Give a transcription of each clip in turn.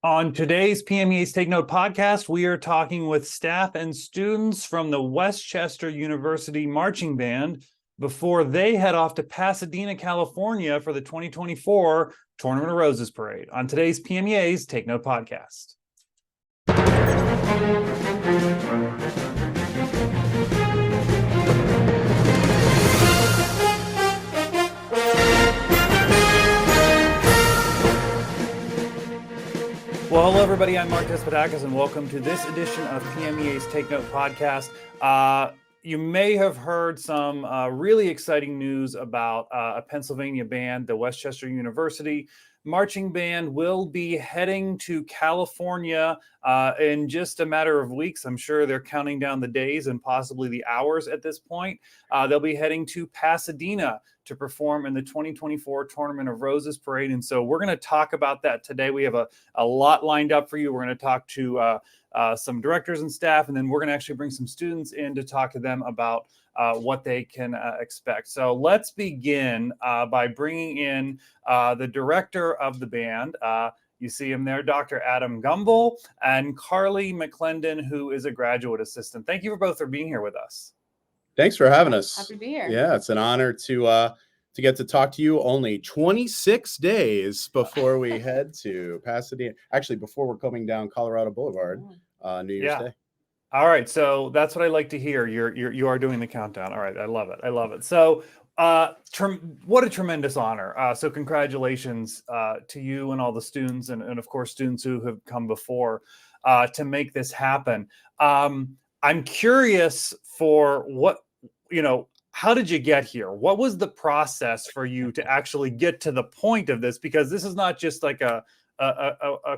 On today's PMEA's Take Note podcast, we are talking with staff and students from the Westchester University Marching Band before they head off to Pasadena, California for the 2024 Tournament of Roses Parade on today's PMEA's Take Note podcast. Well, hello, everybody. I'm Mark Despotakis, and welcome to this edition of PMEA's Take Note podcast. You may have heard some really exciting news about a Pennsylvania band, the Westchester University Marching Band will be heading to California in just a matter of weeks. I'm sure they're counting down the days and possibly the hours at this point. They'll be heading to Pasadena to perform in the 2024 Tournament of Roses Parade. And so we're going to talk about that today. We have a lot lined up for you. We're going to talk to some directors and staff, and then we're going to actually bring some students in to talk to them about what they can expect. So let's begin by bringing in the director of the band. You see him there, Dr. Adam Gumbel, and Carly McClendon, who is a graduate assistant. Thank you both for being here with us. Thanks for having us. Happy to be here. Yeah, it's an honor to get to talk to you only 26 days before we head to Pasadena. Actually, before we're coming down Colorado Boulevard, New Year's Day. All right, so that's what I like to hear. You are doing the countdown. All right, I love it. I love it. So, what a tremendous honor. So, congratulations to you and all the students, and of course, students who have come before to make this happen. I'm curious for how did you get here? What was the process for you to actually get to the point of this? Because this is not just like a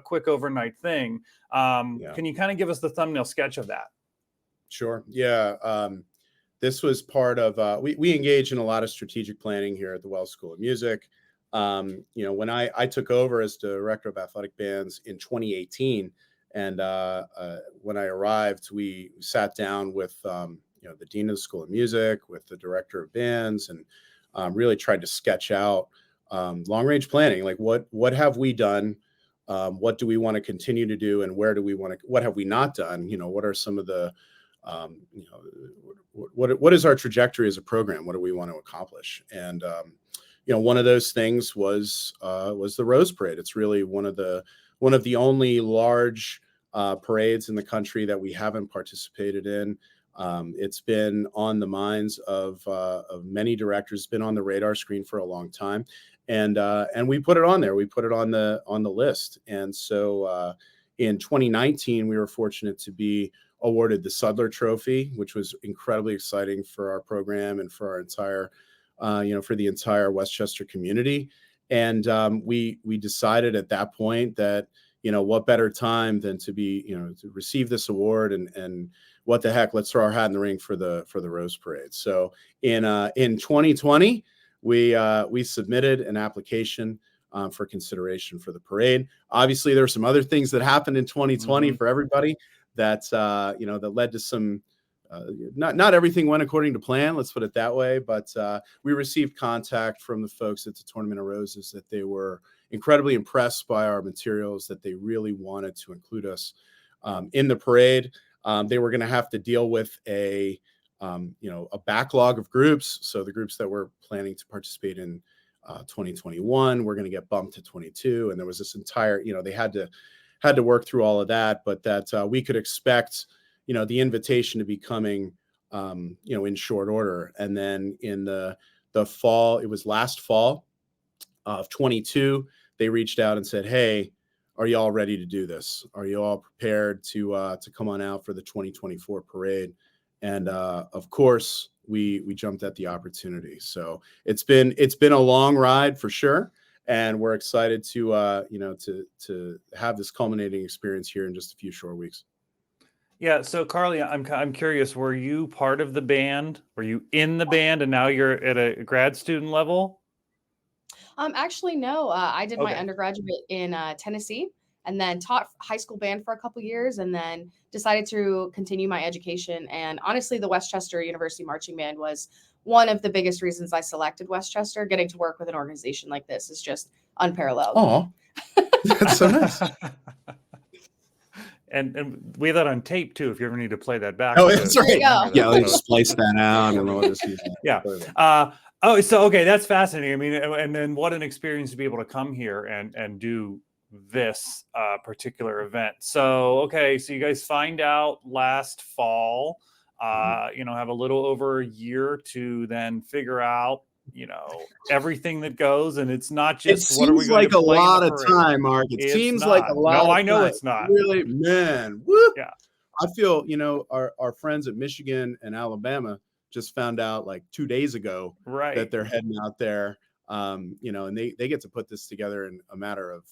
quick overnight thing. Can you kind of give us the thumbnail sketch of that? Sure. Yeah. This was part of, we engage in a lot of strategic planning here at the Wells School of Music. When I took over as director of athletic bands in 2018, and when I arrived, we sat down with, the dean of the School of Music, with the director of bands, and really tried to sketch out long-range planning. Like what have we done? What do we want to continue to do, and where do we want to? What have we not done? What are some of the, what is our trajectory as a program? What do we want to accomplish? And one of those things was the Rose Parade. It's really one of the only large parades in the country that we haven't participated in. It's been on the minds of many directors, been on the radar screen for a long time. And we put it on there. We put it on the list. And so in 2019, we were fortunate to be awarded the Sudler Trophy, which was incredibly exciting for our program and for our entire, for the entire Westchester community. And we decided at that point that, what better time than to be, to receive this award, and what the heck, let's throw our hat in the ring for the Rose Parade. So in 2020, we submitted an application for consideration for the parade. Obviously, there were some other things that happened in 2020 for everybody that that led to some. Not everything went according to plan. Let's put it that way. But we received contact from the folks at the Tournament of Roses that they were incredibly impressed by our materials, that they really wanted to include us in the parade. They were going to have to deal with a backlog of groups. So the groups that were planning to participate in 2021 were going to get bumped to 22. And there was this entire, they had to work through all of that, but that we could expect, the invitation to be coming, in short order. And then in the fall, it was last fall of 22, they reached out and said, "Hey, are you all ready to do this? Are you all prepared to come on out for the 2024 parade?" And of course, we jumped at the opportunity. So it's been a long ride for sure, and we're excited to to have this culminating experience here in just a few short weeks. Yeah. So Carly, I'm curious. Were you part of the band? Were you in the band, and now you're at a grad student level? Actually, no. I did my Okay. undergraduate in Tennessee, and then taught high school band for a couple years, and then decided to continue my education. And honestly, the Westchester University Marching Band was one of the biggest reasons I selected Westchester. Getting to work with an organization like this is just unparalleled. Oh, that's so nice. And we have that on tape too. If you ever need to play that back. Oh, to that's There you right. go. Yeah, let me splice that out and all this. Yeah. Oh, so okay, that's fascinating. I mean, and then what an experience to be able to come here and do this particular event. So okay, so you guys find out last fall. Have a little over a year to then figure out, everything that goes, and it's not It just what are we seems going like to a play in the lot of parade. time, Mark. It It's seems like a not. lot No, of I know time. it's not. Really, man. Woo! Yeah. I feel, our friends at Michigan and Alabama just found out like 2 days ago Right. that they're heading out there. And they get to put this together in a matter of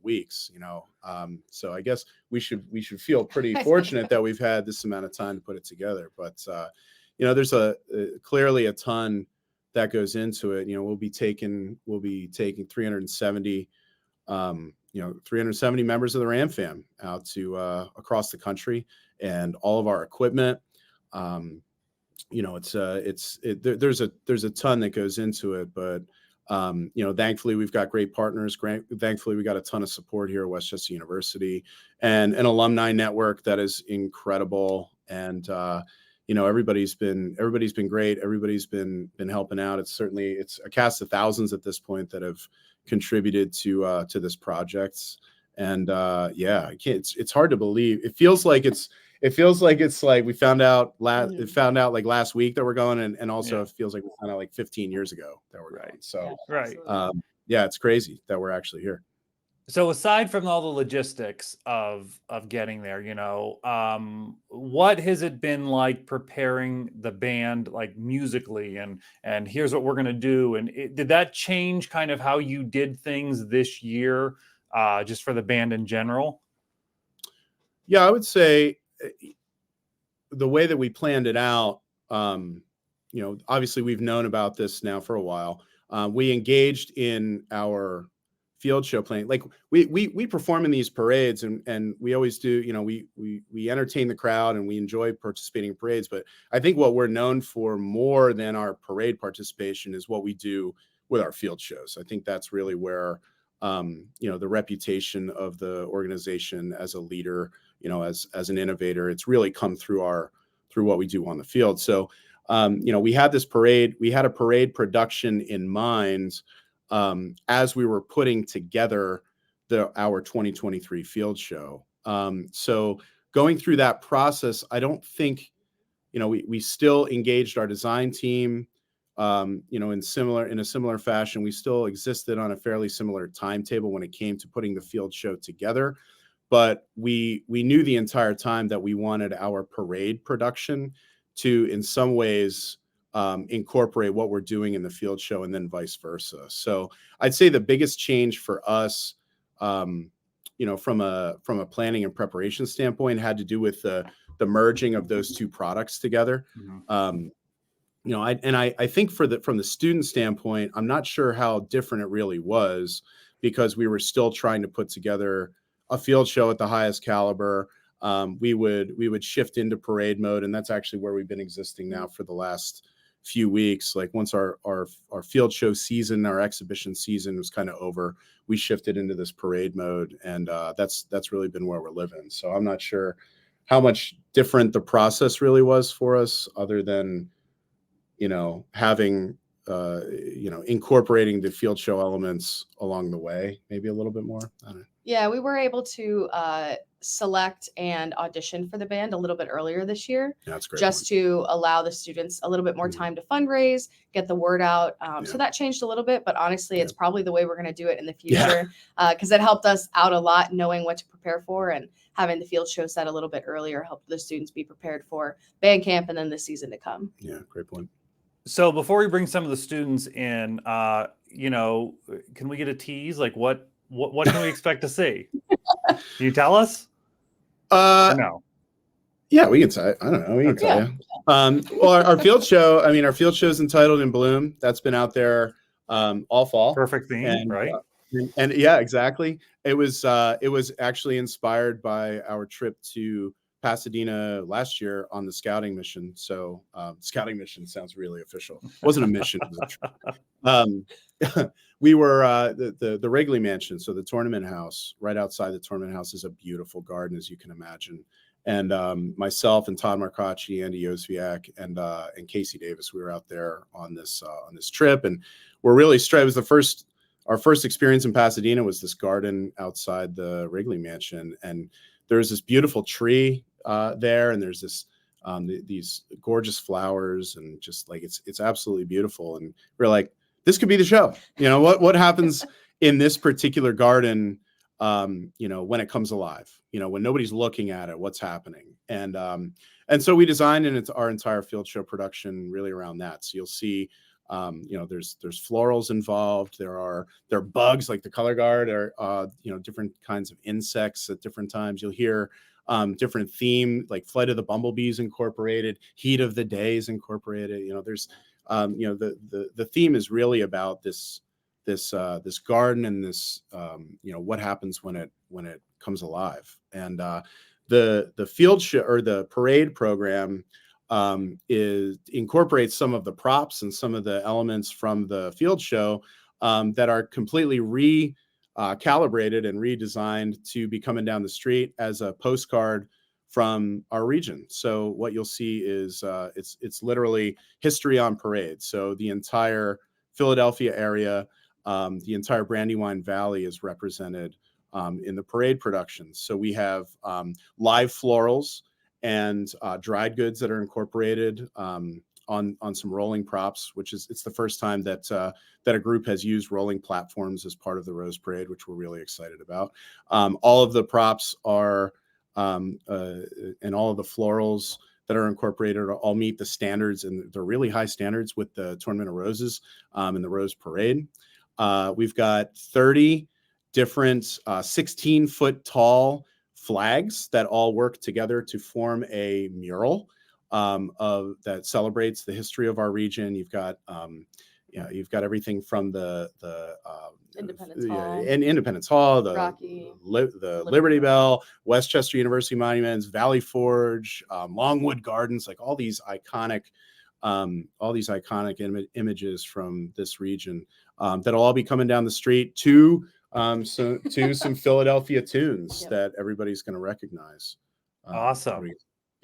weeks. So I guess we should feel pretty fortunate that we've had this amount of time to put it together. But there's clearly a ton that goes into it. We'll be taking 370 370 members of the Ram fam out to across the country, and all of our equipment. There's a ton that goes into it, but thankfully we've got great partners. Thankfully we got a ton of support here at Westchester University, and an alumni network that is incredible. And everybody's been great. Everybody's been helping out. It's a cast of thousands at this point that have contributed to this project. And it's hard to believe. It feels like it's like we found out like last week that we're going, and also it feels like we found out like 15 years ago that we're going. So right. It's crazy that we're actually here. So aside from all the logistics of getting there, what has it been like preparing the band, like musically, and here's what we're going to do? And did that change kind of how you did things this year, just for the band in general? Yeah, I would say the way that we planned it out, obviously we've known about this now for a while. We engaged in our field show playing. Like we perform in these parades, and we always do, we entertain the crowd and we enjoy participating in parades. But I think what we're known for more than our parade participation is what we do with our field shows. I think that's really where, the reputation of the organization as a leader, as an innovator, it's really come through what we do on the field. So, we had this parade, we had a parade production in mind, as we were putting together our 2023 field show. So going through that process, I don't think, we still engaged our design team, in a similar fashion. We still existed on a fairly similar timetable when it came to putting the field show together. But we knew the entire time that we wanted our parade production to, in some ways, incorporate what we're doing in the field show, and then vice versa. So I'd say the biggest change for us, from a planning and preparation standpoint, had to do with the merging of those two products together. Mm-hmm. I think from the student standpoint, I'm not sure how different it really was, because we were still trying to put together a field show at the highest caliber. We would shift into parade mode, and that's actually where we've been existing now for the last few weeks. Like once our field show season, our exhibition season was kind of over, we shifted into this parade mode, and that's really been where we're living. So I'm not sure how much different the process really was for us, other than having incorporating the field show elements along the way, maybe a little bit more. I don't know. Yeah, we were able to select and audition for the band a little bit earlier this year. Yeah, that's great. Just to allow the students a little bit more time to fundraise, get the word out. So that changed a little bit, but honestly, it's probably the way we're going to do it in the future, because it helped us out a lot, knowing what to prepare for, and having the field show set a little bit earlier helped the students be prepared for band camp and then the season to come. Yeah, great point. So before we bring some of the students in, can we get a tease? Like what can we expect to see? Can you tell us? No. Yeah, we can say. I don't know. We can tell you. Well, our field show. I mean, our field show is entitled "In Bloom." That's been out there all fall. Perfect theme, right? And yeah, exactly. It was actually inspired by our trip to Pasadena last year on the scouting mission. So scouting mission sounds really official. It wasn't a mission. It was a trip. We were the Wrigley Mansion, so the tournament house. Right outside the tournament house is a beautiful garden, as you can imagine. And myself and Todd Marcacci, Andy Yosviak, and Casey Davis, we were out there on this trip, and we're really it was our first experience in Pasadena was this garden outside the Wrigley Mansion, and there's this beautiful tree there, and there's these gorgeous flowers, and just like it's absolutely beautiful. And we're like, this could be the show. What happens in this particular garden, when it comes alive, when nobody's looking at it, what's happening. And so we designed our entire field show production really around that. So you'll see, there's florals involved. There are bugs like the color guard, or different kinds of insects at different times. You'll hear different theme, like Flight of the Bumblebees incorporated, Heat of the Day is incorporated. There's the theme is really about this garden and this what happens when it comes alive. And the field show, or the parade program, incorporates some of the props and some of the elements from the field show that are completely calibrated and redesigned to be coming down the street as a postcard from our region. So what you'll see is it's literally history on parade. So the entire Philadelphia area, the entire Brandywine Valley is represented in the parade productions. So we have live florals and dried goods that are incorporated on some rolling props, it's the first time that a group has used rolling platforms as part of the Rose Parade, which we're really excited about. All of the props are and all of the florals that are incorporated all meet the standards, and they're really high standards with the Tournament of Roses and the Rose Parade. We've got 30 different 16-foot tall flags that all work together to form a mural that celebrates the history of our region. You've got everything from the Independence Hall, and Independence Hall, the Rocky, the Liberty Bell, Westchester University monuments, Valley Forge, Longwood Gardens, like all these iconic images from this region that'll all be coming down the street to some Philadelphia tunes that everybody's going to recognize. Awesome.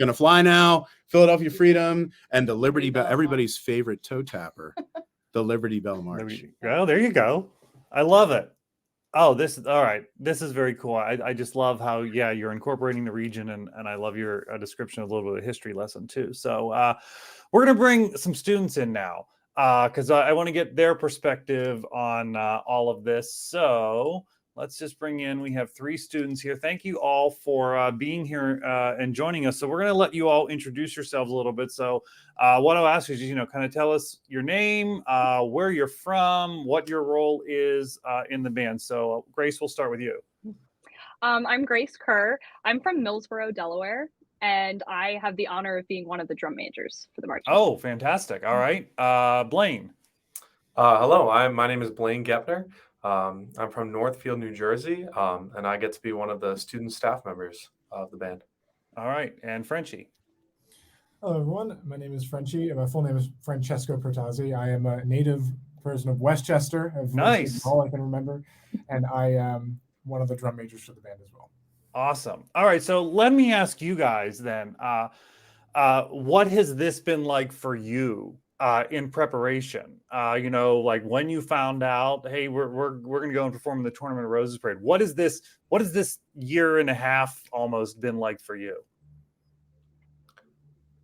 Gonna Fly Now, Philadelphia Freedom, and the Liberty Bell, everybody's favorite toe tapper, the Liberty Bell March. Oh, there you go. I love it. Oh, all right. This is very cool. I just love how, you're incorporating the region, and I love your description of a little bit of a history lesson too. So we're going to bring some students in now because I want to get their perspective on all of this. So let's just bring in, we have 3 students here. Thank you all for being here and joining us. So we're going to let you all introduce yourselves a little bit. So what I'll ask is, kind of tell us your name, where you're from, what your role is in the band. So Grace, we'll start with you. I'm Grace Kerr. I'm from Millsboro, Delaware, and I have the honor of being one of the drum majors for the march. Oh, fantastic. All right. Blaine. Hello, my name is Blaine Gepner. I'm from Northfield, New Jersey, and I get to be one of the student staff members of the band. All right. And Frenchie. Hello, everyone. My name is Frenchie. My full name is Francesco Protazzi. I am a native person of Westchester. Nice. All I can remember. And I am one of the drum majors for the band as well. Awesome. All right. So let me ask you guys then, what has this been like for you in preparation? Like when you found out, hey, we're going to go and perform in the Tournament of Roses Parade. What is this year and a half almost been like for you?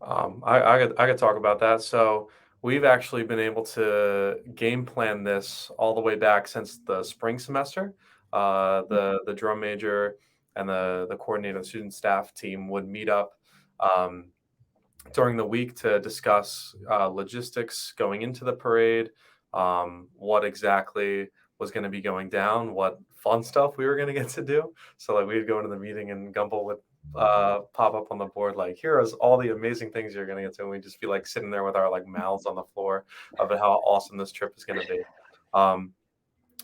I could talk about that. So we've actually been able to game plan this all the way back since the spring semester. The drum major and the coordinator student staff team would meet up during the week to discuss logistics going into the parade, what exactly was going to be going down, what fun stuff we were going to get to do. So like we'd go into the meeting and Gumbel would pop up on the board like, here is all the amazing things you're going to get to, and we'd just be like sitting there with our like mouths on the floor about how awesome this trip is going to be.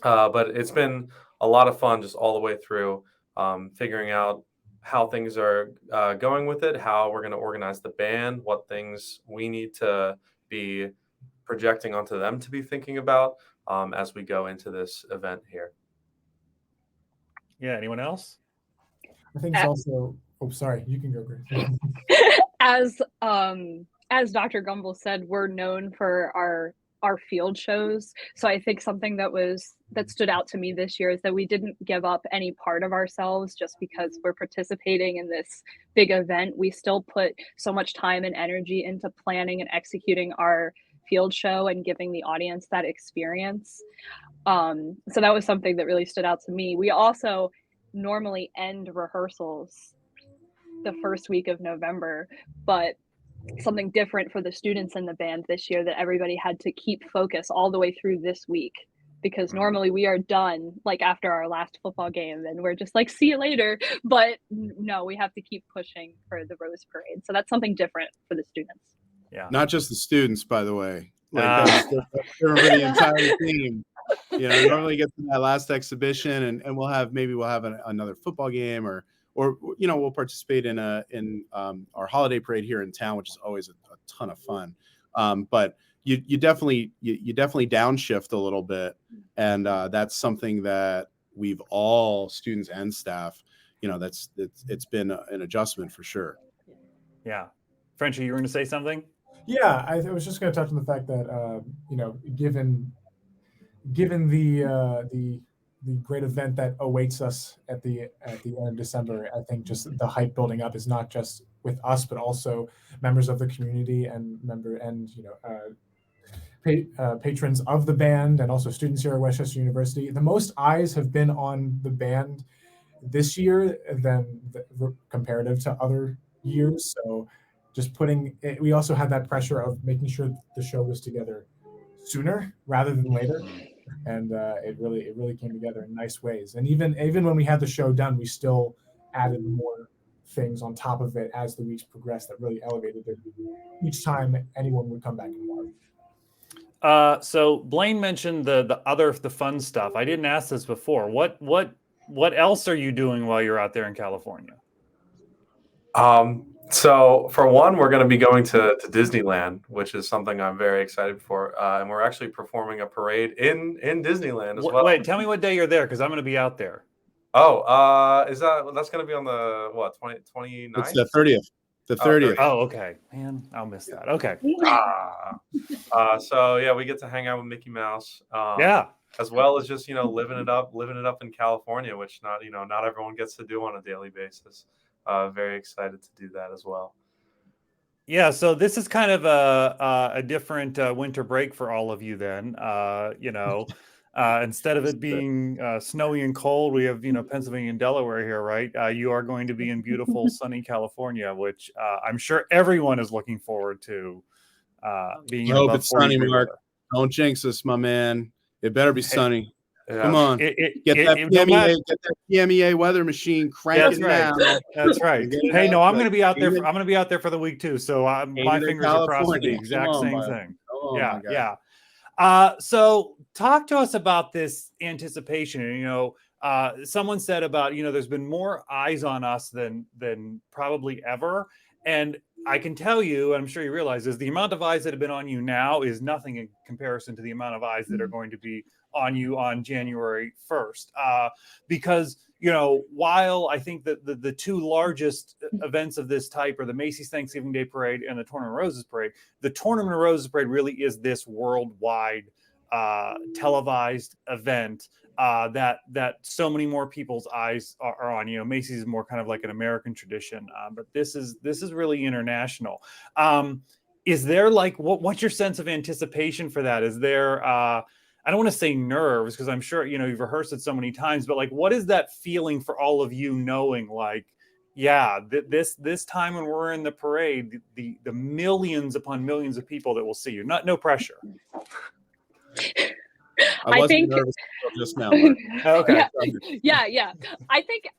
But it's been a lot of fun just all the way through, figuring out how things are going with it, how we're going to organize the band, what things we need to be projecting onto them to be thinking about as we go into this event here. Yeah. Anyone else? I think it's also. Oh, sorry. You can go, Grace. As Dr. Gumbel said, we're known for our field shows. So I think something that stood out to me this year is that we didn't give up any part of ourselves just because we're participating in this big event. We still put so much time and energy into planning and executing our field show and giving the audience that experience. So that was something that really stood out to me. We also normally end rehearsals the first week of November, but something different for the students in the band this year, that everybody had to keep focus all the way through this week, because normally we are done like after our last football game and we're just like, see you later. But no, we have to keep pushing for the Rose Parade. So that's something different for the students. Yeah. Not just the students, by the way. Like that's for the entire team. You know, normally get to that last exhibition, and we'll have another football game, or you know, we'll participate in our holiday parade here in town, which is always a ton of fun. But you definitely downshift a little bit, and that's something that we've all, students and staff, you know, it's been an adjustment for sure. Yeah. Frenchie, you were going to say something? Yeah, I was just going to touch on the fact that you know, given the great event that awaits us at the end of December, I think just the hype building up is not just with us, but also members of the community and you know, patrons of the band, and also students here at Westchester University. The most eyes have been on the band this year than comparative to other years. So just we also had that pressure of making sure the show was together sooner rather than later. And it really came together in nice ways. And even when we had the show done, we still added more things on top of it as the weeks progressed that really elevated it each time anyone would come back and watch. So Blaine mentioned the fun stuff. I didn't ask this before. What else are you doing while you're out there in California? So for one, we're going to be going to Disneyland, which is something I'm very excited for. And we're actually performing a parade in Disneyland as well. Wait, tell me what day you're there, because I'm going to be out there. Oh, that's going to be on the 29th? It's the 30th. The 30th. Oh, okay. Man, I'll miss that. Okay. So yeah, we get to hang out with Mickey Mouse. Yeah. As well as just, you know, living it up in California, which not everyone gets to do on a daily basis. Very excited to do that as well. Yeah, so this is kind of a different winter break for all of you then. You know, instead of it being snowy and cold, we have, you know, Pennsylvania and Delaware here, right? You are going to be in beautiful sunny California, which I'm sure everyone is looking forward to being in. I hope it's sunny, Mark. Don't jinx us, my man. It better be sunny. Yeah. Come on, get that PMEA weather machine cranking now. That's right. Hey, no, I'm going to be out there. I'm going to be out there for the week too. So my fingers are crossed for the exact same thing. Yeah. So talk to us about this anticipation. You know, someone said about, you know, there's been more eyes on us than probably ever. And I can tell you, I'm sure you realize, is the amount of eyes that have been on you now is nothing in comparison to the amount of eyes that are going to be on you on January 1st. Because, you know, while I think that the two largest events of this type are the Macy's Thanksgiving Day Parade and the Tournament of Roses Parade, the Tournament of Roses Parade really is this worldwide televised event that so many more people's eyes are on. You know, Macy's is more kind of like an American tradition, but this is really international. Is there like what's your sense of anticipation for that? Is there I don't want to say nerves, because I'm sure, you know, you've rehearsed it so many times, but like, what is that feeling for all of you, knowing like, yeah, this time when we're in the parade, the millions upon millions of people that will see you? No pressure. I wasn't nervous just now. Okay. Yeah. I think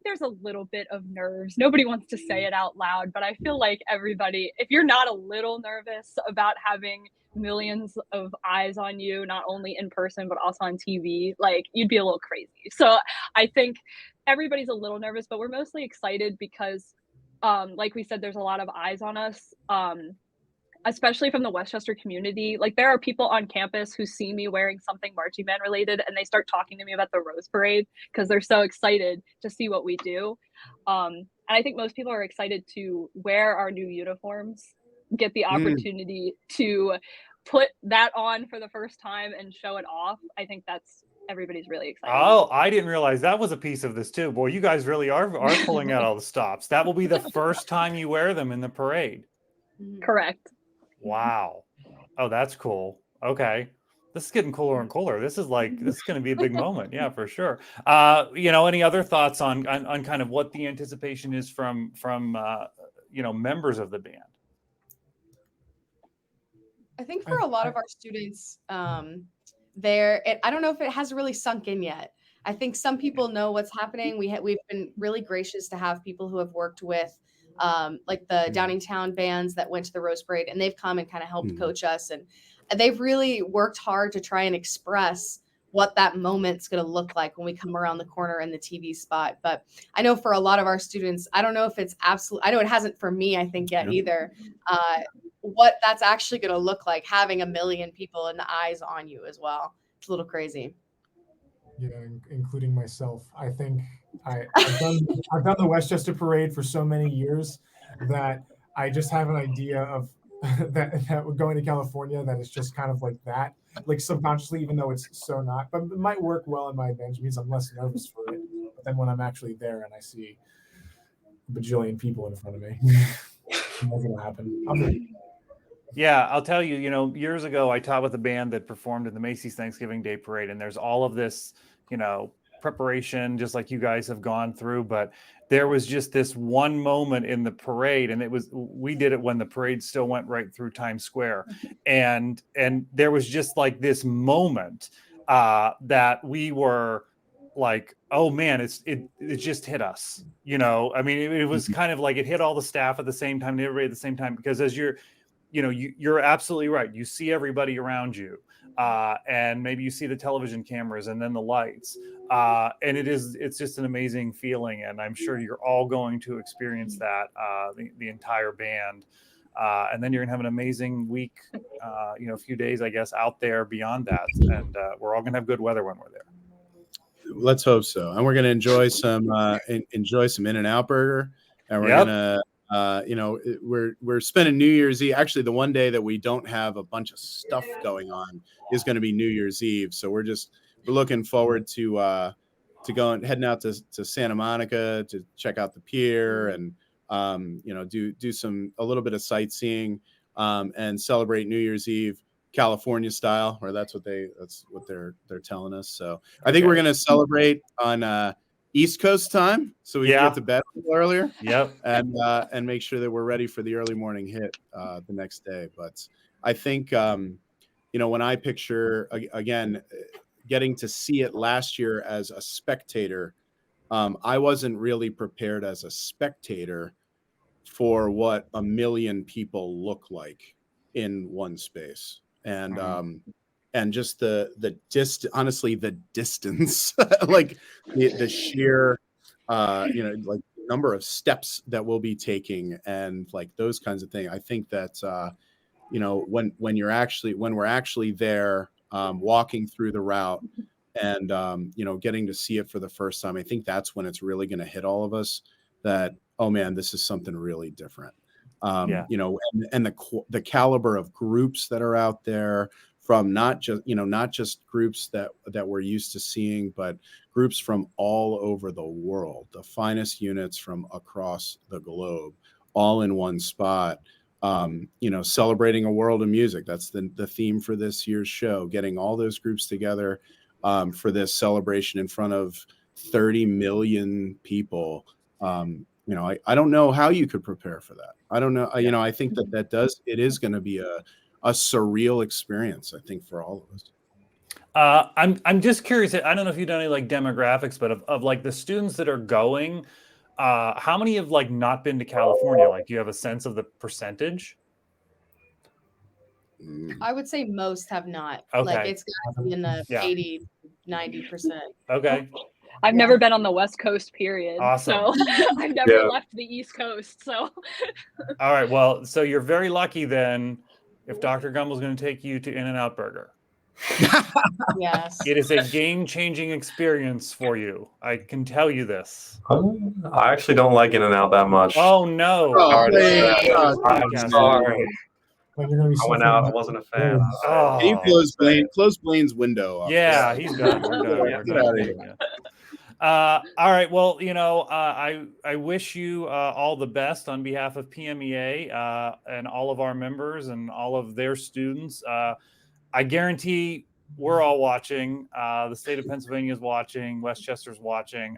there's a little bit of nerves. Nobody wants to say it out loud, but I feel like everybody, if you're not a little nervous about having millions of eyes on you, not only in person, but also on TV, like you'd be a little crazy. So I think everybody's a little nervous, but we're mostly excited because, like we said, there's a lot of eyes on us. Especially from the Westchester community. Like there are people on campus who see me wearing something marching band related and they start talking to me about the Rose Parade because they're so excited to see what we do. And I think most people are excited to wear our new uniforms, get the opportunity to put that on for the first time and show it off. I think everybody's really excited. Oh, I didn't realize that was a piece of this too. Boy, you guys really are pulling out all the stops. That will be the first time you wear them in the parade. Correct. Wow. Oh, that's cool. Okay. This is getting cooler and cooler. This is going to be a big moment. Yeah, for sure. Any other thoughts on kind of what the anticipation is from members of the band? I think for a lot of our students, I don't know if it has really sunk in yet. I think some people know what's happening. We've been really gracious to have people who have worked with like the Downingtown bands that went to the Rose Parade, and they've come and kind of helped coach us, and they've really worked hard to try and express what that moment's going to look like when we come around the corner in the TV spot. But I know for a lot of our students, I don't know if it's I know it hasn't for me, I think yet either, what that's actually going to look like, having 1 million people in the eyes on you as well. It's a little crazy. Yeah, including myself. I think I've done the Westchester Parade for so many years that I just have an idea of that we're going to California that is just kind of like that, like subconsciously, even though it's so not. But it might work well in my advantage. It means I'm less nervous for it. But then when I'm actually there and I see a bajillion people in front of me, what's going to happen? Yeah, I'll tell you, years ago, I taught with a band that performed in the Macy's Thanksgiving Day Parade, and there's all of this, preparation, just like you guys have gone through. But there was just this one moment in the parade, and we did it when the parade still went right through Times Square. And there was just like this moment that we were like, oh man, it just hit us, I mean, it was kind of like it hit all the staff at the same time, and everybody at the same time, because as you're absolutely right. You see everybody around you, and maybe you see the television cameras and then the lights, and it's just an amazing feeling. And I'm sure you're all going to experience that, the entire band, and then you're gonna have an amazing week, a few days, I guess, out there beyond that, and we're all gonna have good weather when we're there. Let's hope so. And we're gonna enjoy some In-N-Out Burger, and we're gonna. We're spending New Year's Eve. Actually, the one day that we don't have a bunch of stuff going on is going to be New Year's Eve. So we're looking forward to heading out to Santa Monica to check out the pier and do a little bit of sightseeing, and celebrate New Year's Eve California style, or that's what they're telling us. So I think we're going to celebrate on East Coast time, so we can get to bed a little earlier. Yep. And make sure that we're ready for the early morning hit the next day. But I think when I picture again getting to see it last year as a spectator, I wasn't really prepared as a spectator for what 1 million people look like in one space. And just honestly, the distance, like the sheer, like number of steps that we'll be taking, and like those kinds of things. I think that, when we're actually there, walking through the route and, getting to see it for the first time, I think that's when it's really going to hit all of us that, oh man, this is something really different. And the caliber of groups that are out there, from not just groups that we're used to seeing, but groups from all over the world, the finest units from across the globe, all in one spot, celebrating a world of music. That's the theme for this year's show, getting all those groups together for this celebration in front of 30 million people. I don't know how you could prepare for that. I don't know. I think it is going to be a surreal experience, I think, for all of us. I'm just curious. I don't know if you've done any like demographics, but of like the students that are going, how many have like not been to California? Like, do you have a sense of the percentage? I would say most have not. Okay. Like it's got to be in the Yeah. 80, 90%. Okay. I've Yeah. never been on the West Coast, period. Awesome. So I've never Yeah. left the East Coast. So All right. Well, so you're very lucky then if Dr. Gumbel's going to take you to In-N-Out Burger. Yes. It is a game-changing experience for you. I can tell you this. I actually don't like In-N-Out that much. Oh no! Oh, Sorry to man. say. Oh, I'm podcast. sorry. When you're gonna be I went suffering out. I with wasn't a fan. words. Oh. Can you close Blaine's window up? Yeah, he's done. We're done. We're Get done. out of here. Yeah. All right. Well, I wish you all the best on behalf of PMEA and all of our members and all of their students. I guarantee we're all watching. The state of Pennsylvania is watching. Westchester's watching.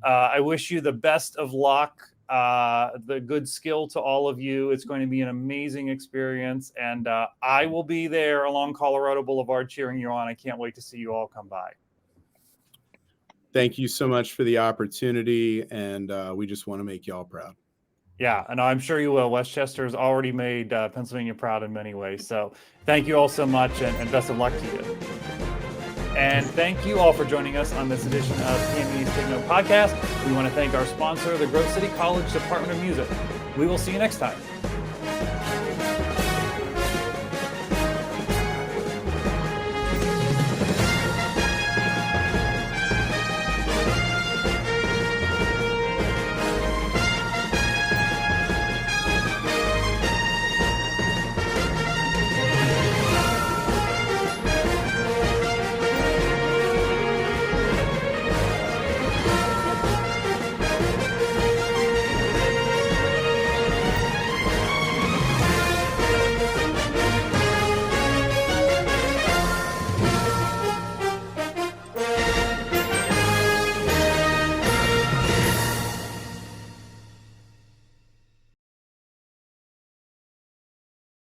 I wish you the best of luck, the good skill to all of you. It's going to be an amazing experience, and I will be there along Colorado Boulevard cheering you on. I can't wait to see you all come by. Thank you so much for the opportunity, and we just want to make y'all proud. Yeah, and I'm sure you will. Westchester has already made Pennsylvania proud in many ways. So thank you all so much, and best of luck to you. And thank you all for joining us on this edition of PMEA's Take Note podcast. We want to thank our sponsor, the Grove City College Department of Music. We will see you next time.